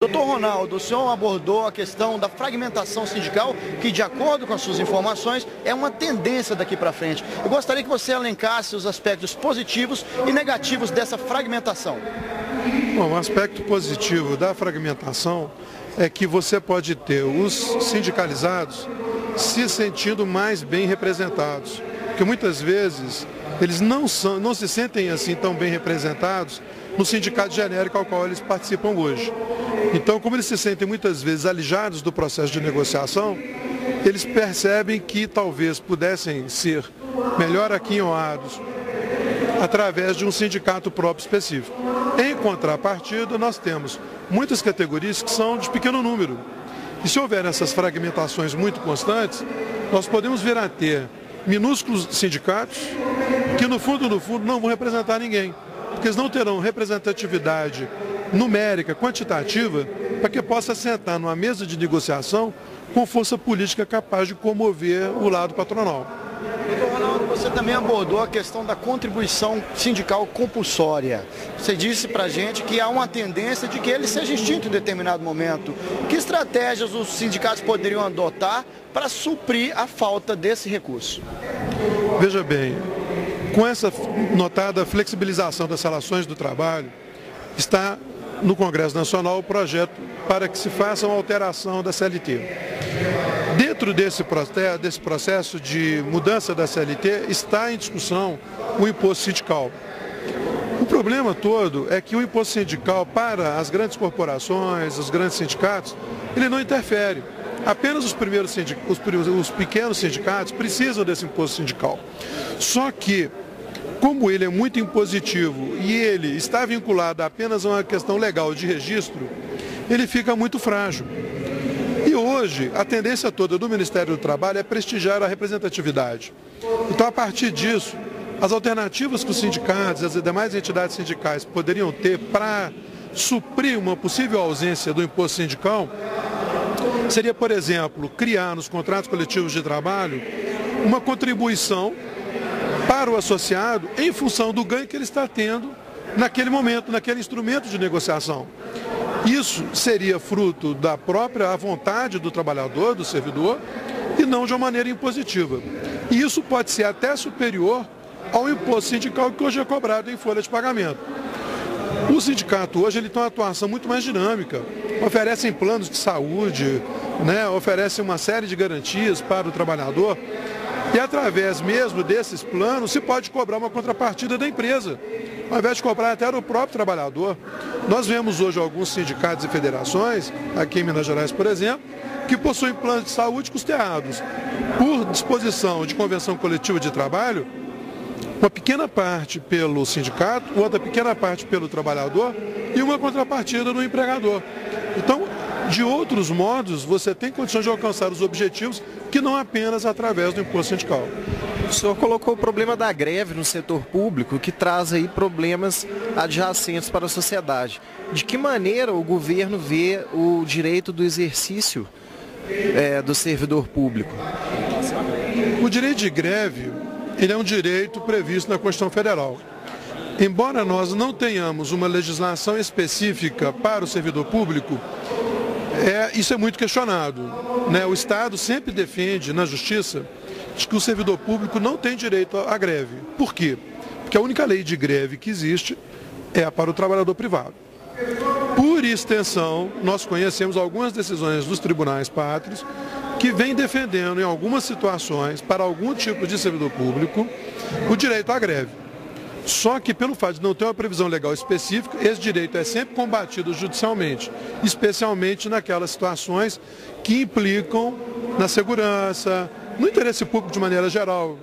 Doutor Ronaldo, o senhor abordou a questão da fragmentação sindical, que de acordo com as suas informações, é uma tendência daqui para frente. Eu gostaria que você elencasse os aspectos positivos e negativos dessa fragmentação. Bom, o aspecto positivo da fragmentação é que você pode ter os sindicalizados se sentindo mais bem representados, porque muitas vezes eles não se sentem assim tão bem representados no sindicato genérico ao qual eles participam hoje. Então, como eles se sentem muitas vezes alijados do processo de negociação, eles percebem que talvez pudessem ser melhor aquinhoados através de um sindicato próprio específico. Em contrapartida, nós temos muitas categorias que são de pequeno número. E se houver essas fragmentações muito constantes, nós podemos vir a ter minúsculos sindicatos que, no fundo, não vão representar ninguém, porque eles não terão representatividade numérica, quantitativa, para que possa sentar numa mesa de negociação com força política capaz de comover o lado patronal. Doutor Ronaldo, você também abordou a questão da contribuição sindical compulsória. Você disse para a gente que há uma tendência de que ele seja extinto em determinado momento. Que estratégias os sindicatos poderiam adotar para suprir a falta desse recurso? Veja bem, com essa notada flexibilização das relações do trabalho, está no Congresso Nacional o projeto para que se faça uma alteração da CLT. Dentro desse processo de mudança da CLT está em discussão o imposto sindical. O problema todo é que o imposto sindical para as grandes corporações, os grandes sindicatos, ele não interfere. Apenas os pequenos sindicatos precisam desse imposto sindical. Só que, como ele é muito impositivo e ele está vinculado apenas a uma questão legal de registro, ele fica muito frágil. E hoje, a tendência toda do Ministério do Trabalho é prestigiar a representatividade. Então, a partir disso, as alternativas que os sindicatos e as demais entidades sindicais poderiam ter para suprir uma possível ausência do imposto sindical seria, por exemplo, criar nos contratos coletivos de trabalho uma contribuição para o associado em função do ganho que ele está tendo naquele momento, naquele instrumento de negociação. Isso seria fruto da própria vontade do trabalhador, do servidor, e não de uma maneira impositiva. E isso pode ser até superior ao imposto sindical que hoje é cobrado em folha de pagamento. O sindicato hoje ele tem uma atuação muito mais dinâmica, oferecem planos de saúde, oferecem uma série de garantias para o trabalhador, e através mesmo desses planos se pode cobrar uma contrapartida da empresa, ao invés de cobrar até do próprio trabalhador. Nós vemos hoje alguns sindicatos e federações, aqui em Minas Gerais, por exemplo, que possuem planos de saúde custeados por disposição de convenção coletiva de trabalho, uma pequena parte pelo sindicato, outra pequena parte pelo trabalhador e uma contrapartida do empregador. Então, de outros modos, você tem condições de alcançar os objetivos que não apenas através do imposto sindical. O senhor colocou o problema da greve no setor público, que traz aí problemas adjacentes para a sociedade. De que maneira o governo vê o direito do exercício do servidor público? O direito de greve, ele é um direito previsto na Constituição Federal. Embora nós não tenhamos uma legislação específica para o servidor público, isso é muito questionado. O Estado sempre defende na Justiça de que o servidor público não tem direito à greve. Por quê? Porque a única lei de greve que existe é a para o trabalhador privado. Por extensão, nós conhecemos algumas decisões dos tribunais pátrios que vêm defendendo em algumas situações, para algum tipo de servidor público, o direito à greve. Só que pelo fato de não ter uma previsão legal específica, esse direito é sempre combatido judicialmente, especialmente naquelas situações que implicam na segurança, no interesse público de maneira geral.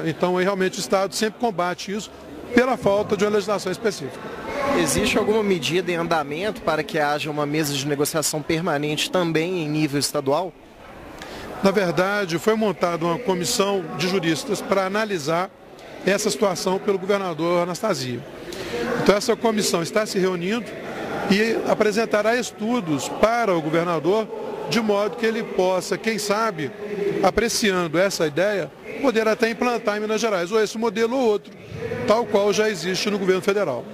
Então, realmente o Estado sempre combate isso pela falta de uma legislação específica. Existe alguma medida em andamento para que haja uma mesa de negociação permanente também em nível estadual? Na verdade, foi montada uma comissão de juristas para analisar essa situação pelo governador Anastasia. Então, essa comissão está se reunindo e apresentará estudos para o governador, de modo que ele possa, quem sabe, apreciando essa ideia, poder até implantar em Minas Gerais, ou esse modelo ou outro, tal qual já existe no governo federal.